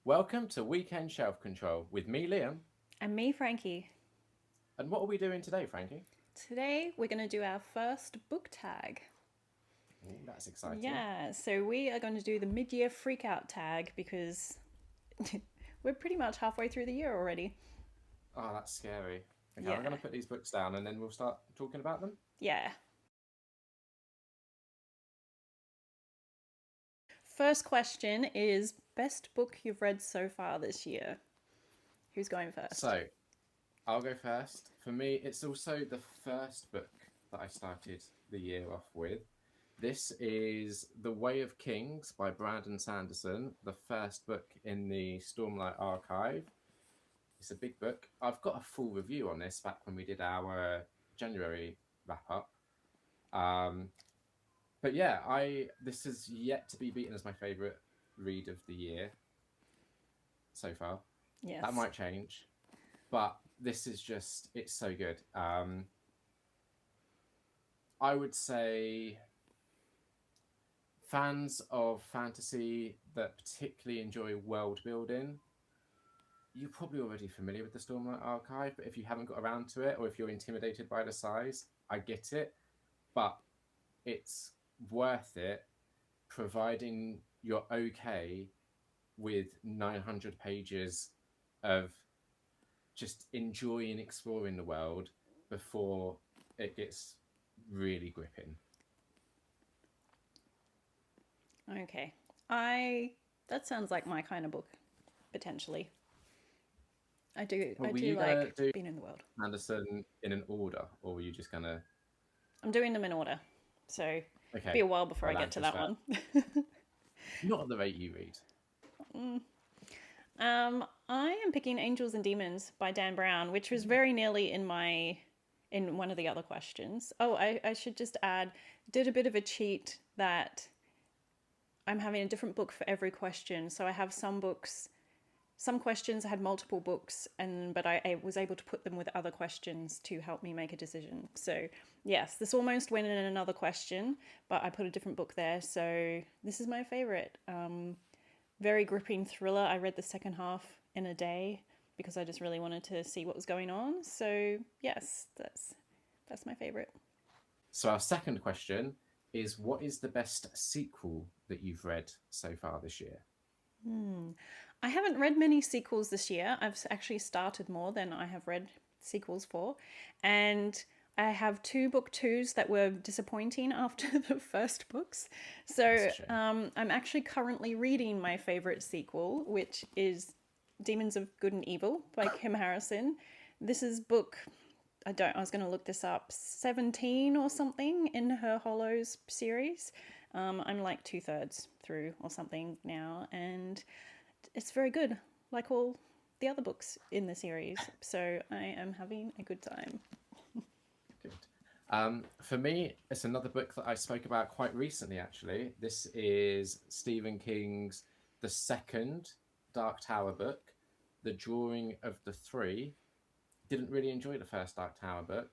Welcome to Weekend Shelf Control with me, Liam. And me, Frankie. And what are we doing today, Frankie? Today we're going to do our first book tag. Ooh, that's exciting. Yeah, so we are going to do the mid-year freakout tag because we're pretty much halfway through the year already. Oh, that's scary. Okay, I'm going Yeah. to put these books down and then we'll start talking about them. Yeah. First question is best book you've read so far this year. Who's going first? So, I'll go first. For me, it's also the first book that I started the year off with. This is The Way of Kings by Brandon Sanderson, the first book in the Stormlight archive. It's a big book. I've got a full review on this back when we did our January wrap up. Um, but yeah, I this is yet to be beaten as my favorite read of the year so far. That Yes. might change, but this is just it's so good. I would say fans of fantasy that particularly enjoy world building, you're probably already familiar with the Stormlight Archive, but if you haven't got around to it or if you're intimidated by the size, I get it, but it's worth it providing you're okay with 900 pages of just enjoying exploring the world before it gets really gripping. Okay. I that sounds like my kind of book potentially. I do Well, I were do you gonna like do being in the world. Anderson in an order, or were you just gonna? I'm doing them in order. So be Okay, a while before I get to Atlantis that first. one. Not at the rate you read. I am picking Angels and Demons by Dan Brown, which was very nearly in one of the other questions. Oh, I should just add, did a bit of a cheat that I'm having a different book for every question. So I have some questions had multiple books, but I was able to put them with other questions to help me make a decision. So yes, this almost went in another question, but I put a different book there. So this is my favorite. Very gripping thriller. I read the second half in a day because I just really wanted to see what was going on. So yes, that's my favorite. So our second question is: what is the best sequel that you've read so far this year? I haven't read many sequels this year. I've actually started more than I have read sequels for, and I have two book twos that were disappointing after the first books. That's So a shame. I'm actually currently reading my favorite sequel, which is Demons of Good and Evil by Kim Harrison. This is book I was going to look this up, 17 or something in her Hollows series. I'm like two-thirds through or something now, and it's very good, like all the other books in the series. So I am having a good time. Good. For me, it's another book that I spoke about quite recently, actually. This is Stephen King's the second Dark Tower book, The Drawing of the Three. Didn't really enjoy the first Dark Tower book,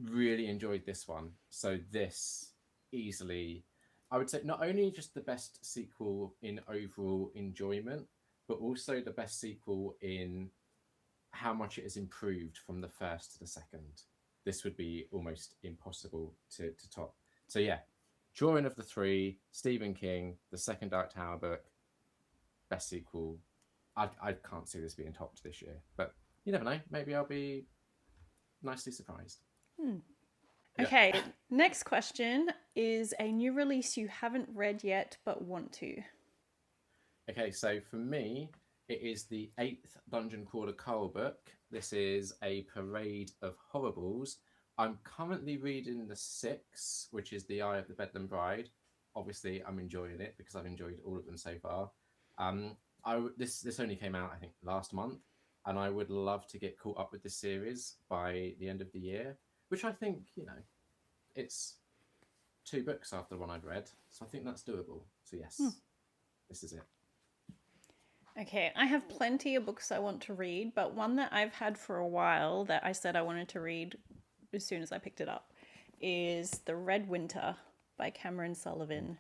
really enjoyed this one. So, this easily, I would say, not only just the best sequel in overall enjoyment, but also the best sequel in how much it has improved from the first to the second. This would be almost impossible to top. So yeah, Drawing of the Three, Stephen King, the second Dark Tower book, best sequel. I can't see this being topped this year, but you never know. Maybe I'll be nicely surprised. Yeah. Okay, next question is a new release you haven't read yet but want to. Okay, so for me, it is the eighth Dungeon Crawler Cole book. This is a parade of horribles. I'm currently reading the sixth, which is The Eye of the Bedlam Bride. Obviously, I'm enjoying it because I've enjoyed all of them so far. This only came out I think last month, and I would love to get caught up with this series by the end of the year, which I think it's two books after the one I'd read, so I think that's doable. So yes, this is it. Okay, I have plenty of books I want to read, but one that I've had for a while that I said I wanted to read as soon as I picked it up is The Red Winter by Cameron Sullivan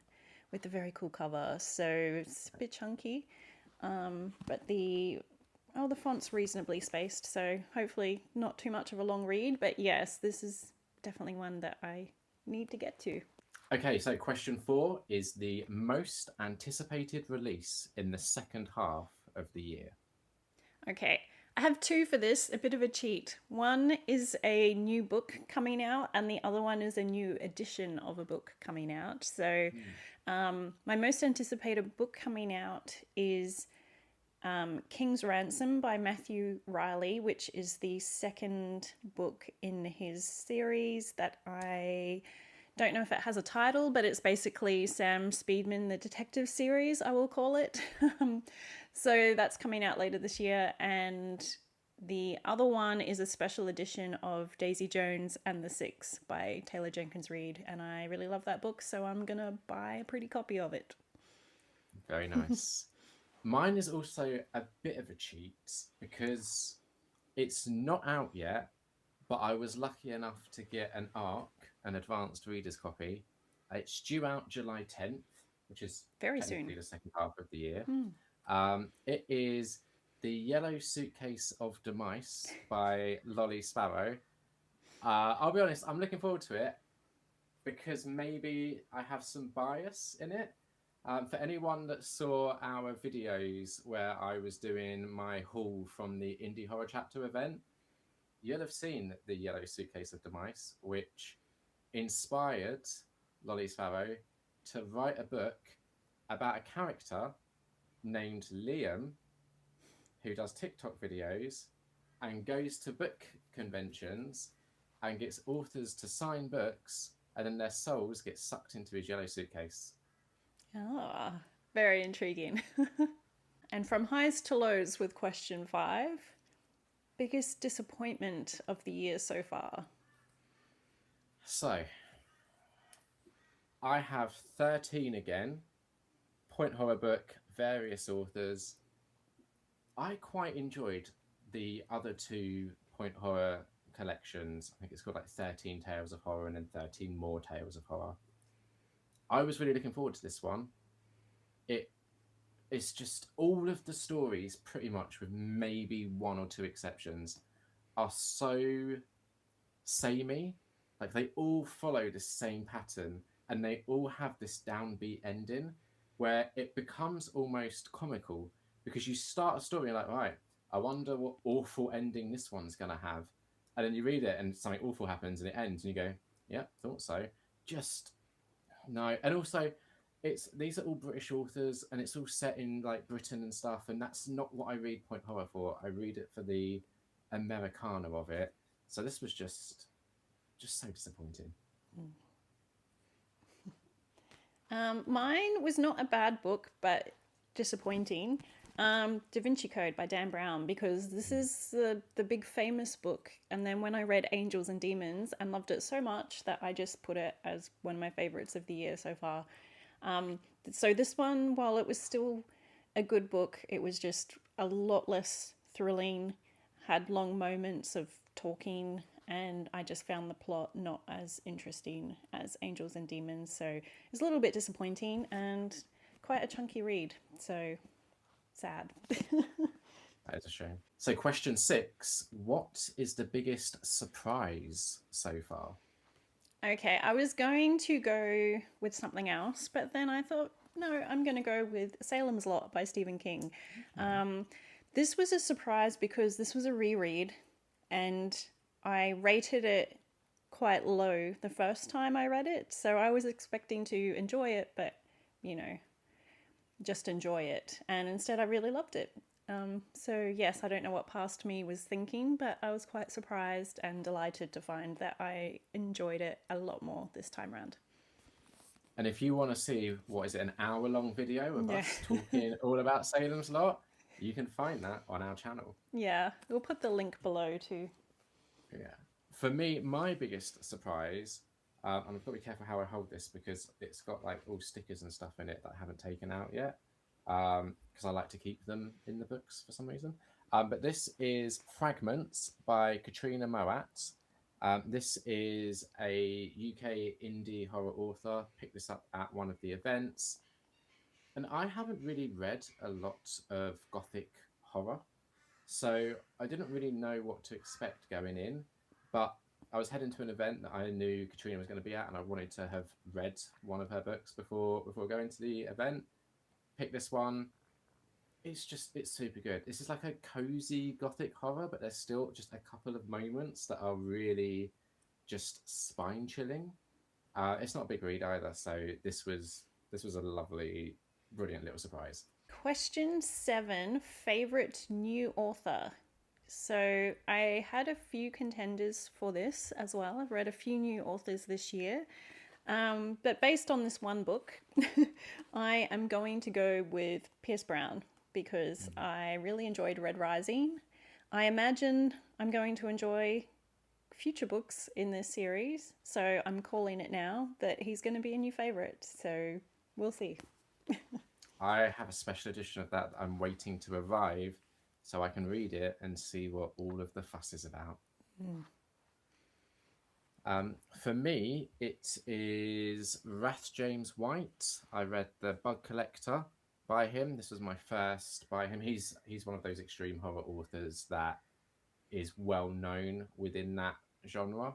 with a very cool cover. So it's a bit chunky. But the font's reasonably spaced, so hopefully not too much of a long read. But yes, this is definitely one that I need to get to. Okay, so question 4 is the most anticipated release in the second half of the year. Okay, I have two for this, a bit of a cheat. One is a new book coming out, and the other one is a new edition of a book coming out. So, my most anticipated book coming out is King's Ransom by Matthew Riley, which is the second book in his series that I don't know if it has a title, but it's basically Sam Speedman, the detective series, I will call it. So that's coming out later this year. And the other one is a special edition of Daisy Jones and the Six by Taylor Jenkins Reid. And I really love that book, so I'm going to buy a pretty copy of it. Very nice. Mine is also a bit of a cheat because it's not out yet, but I was lucky enough to get an ARC, an advanced reader's copy. It's due out July 10th, which is Very technically soon. the second half of the year. It is The Yellow Suitcase of Demise by Lolly Sparrow. I'll be honest, I'm looking forward to it because maybe I have some bias in it. For anyone that saw our videos where I was doing my haul from the Indie Horror Chapter event, you'll have seen The Yellow Suitcase of Demise, which inspired Lolly Sparrow to write a book about a character named Liam who does TikTok videos and goes to book conventions and gets authors to sign books, and then their souls get sucked into his yellow suitcase. Ah, very intriguing. And from highs to lows with question 5, biggest disappointment of the year so far? So, I have 13 again. Point horror book, various authors. I quite enjoyed the other two point horror collections. I think it's called like 13 Tales of Horror and then 13 More Tales of Horror. I was really looking forward to this one. It's just all of the stories, pretty much with maybe one or two exceptions, are so samey. Like they all follow the same pattern and they all have this downbeat ending where it becomes almost comical because you start a story and you're like, right, I wonder what awful ending this one's going to have. And then you read it and something awful happens and it ends and you go, yeah, thought so. Just no. And also, these are all British authors and it's all set in like Britain and stuff. And that's not what I read point horror for. I read it for the Americana of it. So this was just so disappointing. Mine was not a bad book, but disappointing. Da Vinci Code by Dan Brown, because this is the big famous book. And then when I read Angels and Demons and loved it so much that I just put it as one of my favorites of the year so far. So this one, while it was still a good book, it was just a lot less thrilling, had long moments of talking, and I just found the plot not as interesting as Angels and Demons. So it's a little bit disappointing and quite a chunky read. So sad. That is a shame. So, question 6: what is the biggest surprise so far? Okay, I was going to go with something else, but then I thought, no, I'm going to go with Salem's Lot by Stephen King. This was a surprise because this was a reread and I rated it quite low the first time I read it. So I was expecting to enjoy it, but, just enjoy it. And instead, I really loved it. So yes, I don't know what past me was thinking, but I was quite surprised and delighted to find that I enjoyed it a lot more this time around. And if you want to see what is it, an hour-long video of Yeah. us talking all about Salem's Lot, you can find that on our channel. Yeah, we'll put the link below too. Yeah. For me, my biggest surprise, and I've got to be careful how I hold this because it's got like all stickers and stuff in it that I haven't taken out yet, because I like to keep them in the books for some reason. But this is Fragments by Katrina Moat. This is a UK indie horror author. Picked this up at one of the events. And I haven't really read a lot of gothic horror, so I didn't really know what to expect going in. But I was heading to an event that I knew Katrina was going to be at, and I wanted to have read one of her books before going to the event. Pick this one. It's super good. This is like a cozy gothic horror, but there's still just a couple of moments that are really just spine chilling. It's not a big read either, so this was a lovely, brilliant little surprise. Question 7, favorite new author. So I had a few contenders for this as well. I've read a few new authors this year. But based on this one book, I am going to go with Pierce Brown because I really enjoyed Red Rising. I imagine I'm going to enjoy future books in this series, so I'm calling it now that he's going to be a new favorite. So we'll see. I have a special edition of that I'm waiting to arrive so I can read it and see what all of the fuss is about. For me, it is Wrath James White. I read The Bug Collector by him. This was my first by him. He's one of those extreme horror authors that is well known within that genre.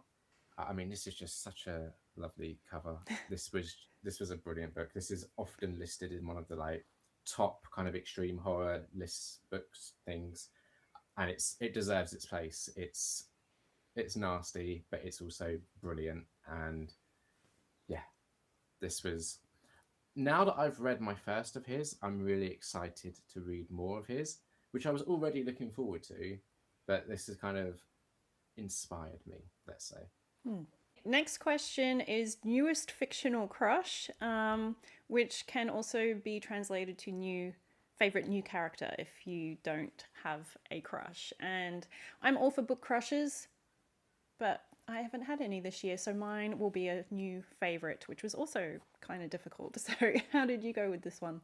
I mean, this is just such a lovely cover. This was a brilliant book. This is often listed in one of the like top kind of extreme horror lists books things, and it deserves its place. It's nasty, but it's also brilliant. And yeah, this was. Now that I've read my first of his, I'm really excited to read more of his, which I was already looking forward to, but this has kind of inspired me, let's say. Next question is newest fictional crush, which can also be translated to new favorite new character if you don't have a crush. And I'm all for book crushes, but I haven't had any this year, so mine will be a new favorite, which was also kind of difficult. So, how did you go with this one?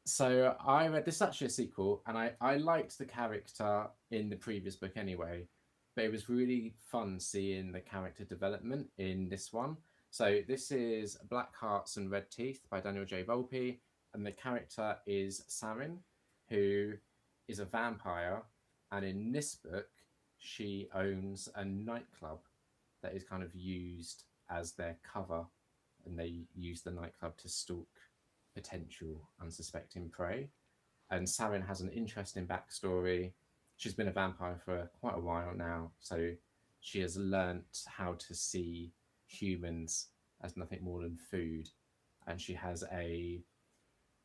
So I read this is actually a sequel, and I liked the character in the previous book anyway, but it was really fun seeing the character development in this one. So this is Black Hearts and Red Teeth by Daniel J. Volpe, and the character is Sarin, who is a vampire, and in this book she owns a nightclub that is kind of used as their cover, and they use the nightclub to stalk potential unsuspecting prey. And Sarin has an interesting backstory. She's been a vampire for quite a while now, so she has learnt how to see humans as nothing more than food. And she has a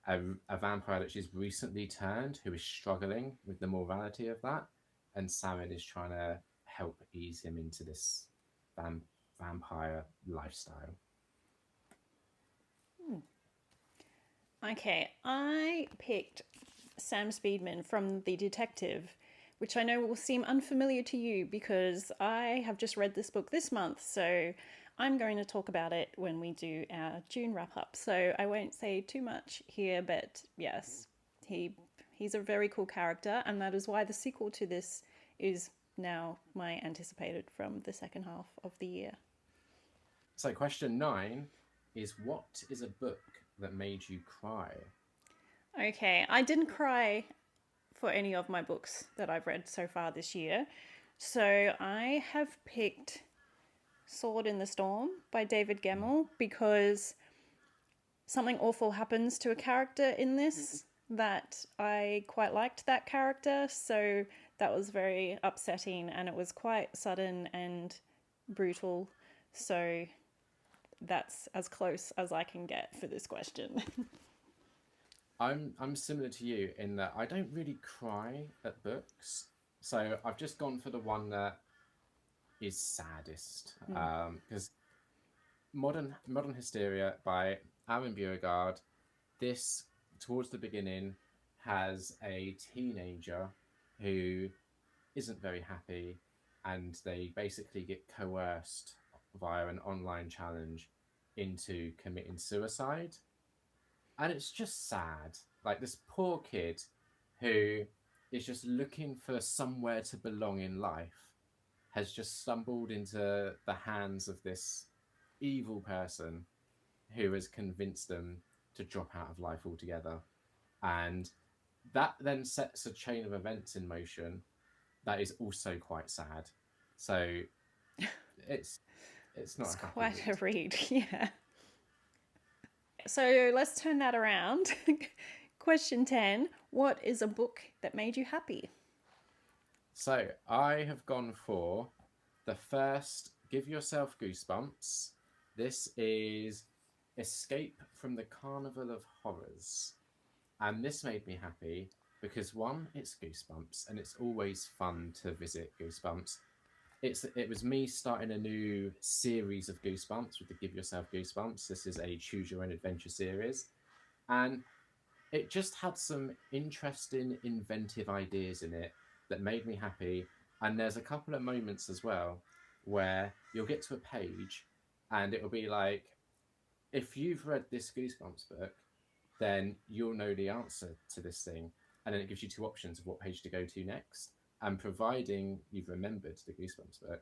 vampire that she's recently turned who is struggling with the morality of that. And Sarin is trying to help ease him into this vampire lifestyle. Okay, I picked Sam Speedman from The Detective, which I know will seem unfamiliar to you because I have just read this book this month, so I'm going to talk about it when we do our June wrap up. So I won't say too much here, but yes, he's a very cool character, and that is why the sequel to this is now my anticipated from the second half of the year. So, question 9 is what is a book that made you cry? Okay, I didn't cry for any of my books that I've read so far this year. So I have picked Sword in the Storm by David Gemmell because something awful happens to a character in this that I quite liked that character. So that was very upsetting and it was quite sudden and brutal. So that's as close as I can get for this question. I'm similar to you in that I don't really cry at books, so I've just gone for the one that is saddest. Because Modern Hysteria by Aaron Beauregard, this towards the beginning has a teenager who isn't very happy, and they basically get coerced via an online challenge into committing suicide. And it's just sad. Like this poor kid who is just looking for somewhere to belong in life has just stumbled into the hands of this evil person who has convinced them to drop out of life altogether. And that then sets a chain of events in motion that is also quite sad. So it's it's not It's a happy quite a read. read. Yeah. So let's turn that around. Question 10. What is a book that made you happy? So I have gone for the first Give Yourself Goosebumps. This is Escape from the Carnival of Horrors. And this made me happy because one, it's Goosebumps, and it's always fun to visit Goosebumps. It was me starting a new series of Goosebumps with the Give Yourself Goosebumps. This is a choose your own adventure series. And it just had some interesting, inventive ideas in it that made me happy. And there's a couple of moments as well where you'll get to a page and it'll be like, if you've read this Goosebumps book, then you'll know the answer to this thing. And then it gives you two options of what page to go to next. And providing you've remembered the Goosebumps book,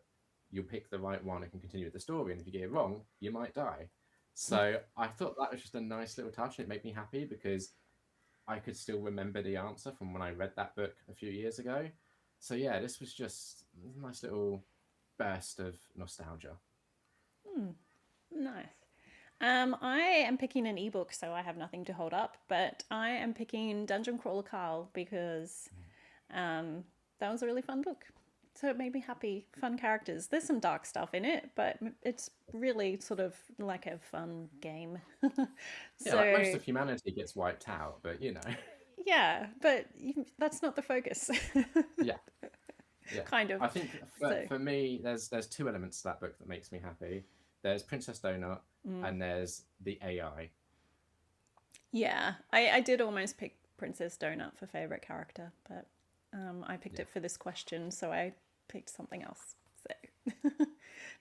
you'll pick the right one and can continue with the story. And if you get it wrong, you might die. So I thought that was just a nice little touch, and it made me happy because I could still remember the answer from when I read that book a few years ago. So yeah, this was just a nice little burst of nostalgia. Nice. I am picking an ebook, so I have nothing to hold up, but I am picking Dungeon Crawler Carl because that was a really fun book. So it made me happy. Fun characters. There's some dark stuff in it, but it's really sort of like a fun game. Yeah, like most So of humanity gets wiped out, but you know, yeah, but that's not the focus. yeah, yeah. Kind of. I think So for me, there's two elements to that book that makes me happy. There's Princess Donut, and there's the AI. yeah, I did almost pick Princess Donut for favorite character, but I picked Yeah. it for this question, so I picked something else. So,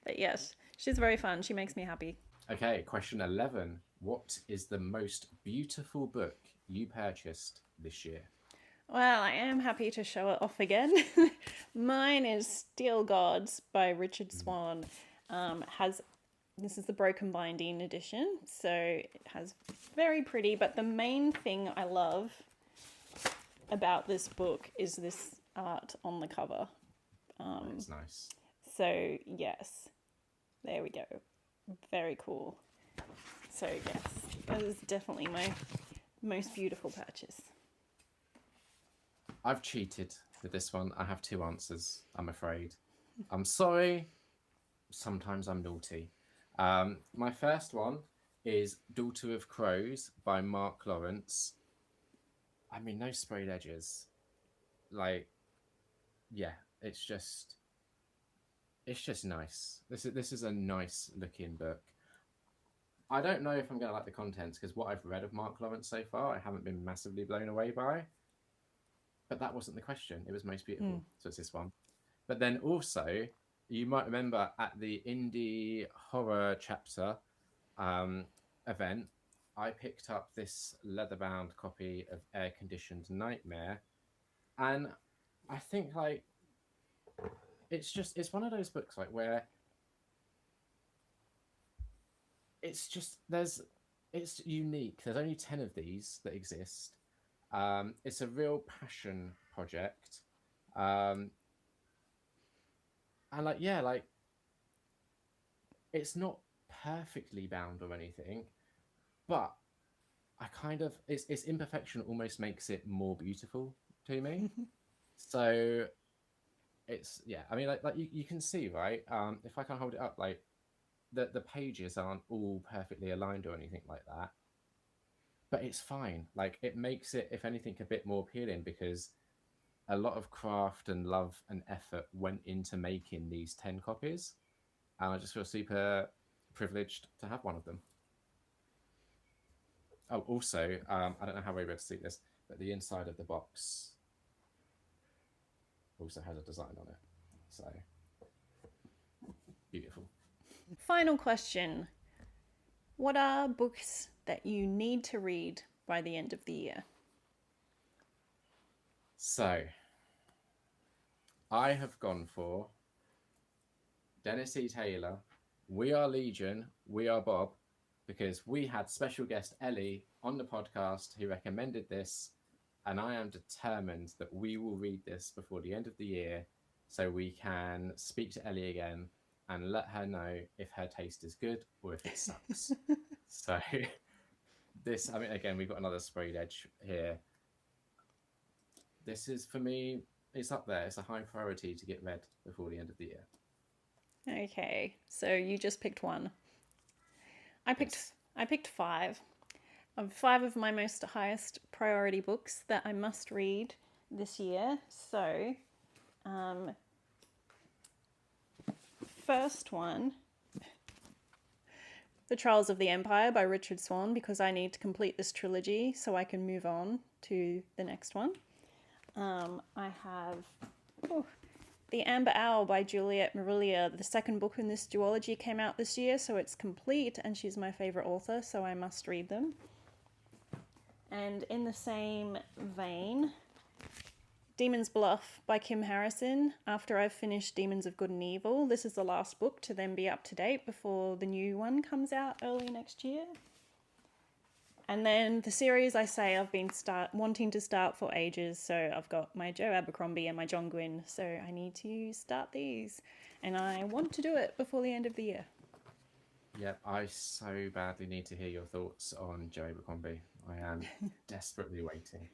but yes, she's very fun. She makes me happy. Okay, question 11. What is the most beautiful book you purchased this year? Well, I am happy to show it off again. Mine is Steel Gods by Richard Swan. Has This is the broken binding edition, so it has very pretty. But the main thing I love about this book is this art on the cover. That's nice. So yes, there we go. Very cool. So yes, that is definitely my most beautiful purchase. I've cheated with this one. I have two answers, I'm afraid. I'm sorry. Sometimes I'm naughty. My first one is Daughter of Crows by Mark Lawrence. I mean, no sprayed edges. Like, yeah, it's just nice. This is a nice looking book. I don't know if I'm gonna like the contents because what I've read of Mark Lawrence so far, I haven't been massively blown away by. But that wasn't the question. It was most beautiful. So it's this one. But then also, you might remember at the indie horror chapter um, event, I picked up this leather-bound copy of Air Conditioned Nightmare, and I think like it's one of those books like where it's unique. There's only 10 of these that exist. It's a real passion project. Um, and like yeah, like it's not perfectly bound or anything, but I kind of its imperfection almost makes it more beautiful to me. So it's yeah, I mean like you can see, right? If I can hold it up, like the pages aren't all perfectly aligned or anything like that, but it's fine. Like it makes it, if anything, a bit more appealing because a lot of craft and love and effort went into making these 10 copies, and I just feel super privileged to have one of them. Oh, also, I don't know how we're able to see this, but the inside of the box also has a design on it. So beautiful. Final question. What are books that you need to read by the end of the year? So I have gone for Dennis E. Taylor, We Are Legion, We Are Bob, because we had special guest Ellie on the podcast who recommended this, and I am determined that we will read this before the end of the year so we can speak to Ellie again and let her know if her taste is good or if it sucks. So this, I mean, again, we've got another sprayed edge here. This is, for me, it's up there. It's a high priority to get read before the end of the year. Okay, so you just picked one. I picked five. Five of my most highest priority books that I must read this year. So, first one, The Trials of the Empire by Richard Swan, because I need to complete this trilogy so I can move on to the next one. I have The Amber Owl by Juliet Marillier. The second book in this duology came out this year, so it's complete, and she's my favourite author, so I must read them. And in the same vein, Demon's Bluff by Kim Harrison. After I've finished Demons of Good and Evil, this is the last book to then be up to date before the new one comes out early next year. And then the series I say I've been wanting to start for ages, so I've got my Joe Abercrombie and my John Gwynne, so I need to start these, and I want to do it before the end of the year. Yep, I so badly need to hear your thoughts on Joe Abercrombie. I am desperately waiting.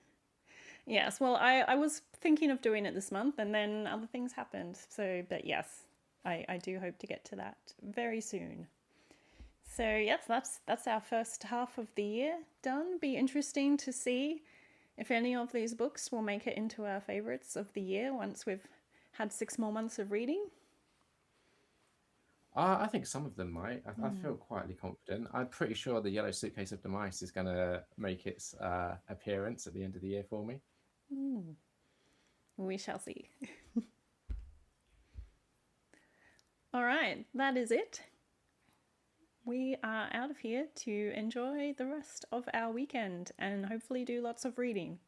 Yes, well, I was thinking of doing it this month, and then other things happened, so, but yes, I do hope to get to that very soon. So yes, that's our first half of the year done. Be interesting to see if any of these books will make it into our favourites of the year once we've had 6 more months of reading. I think some of them might. I feel quietly confident. I'm pretty sure The Yellow Suitcase of Demise is going to make its appearance at the end of the year for me. We shall see. All right, that is it. We are out of here to enjoy the rest of our weekend and hopefully do lots of reading.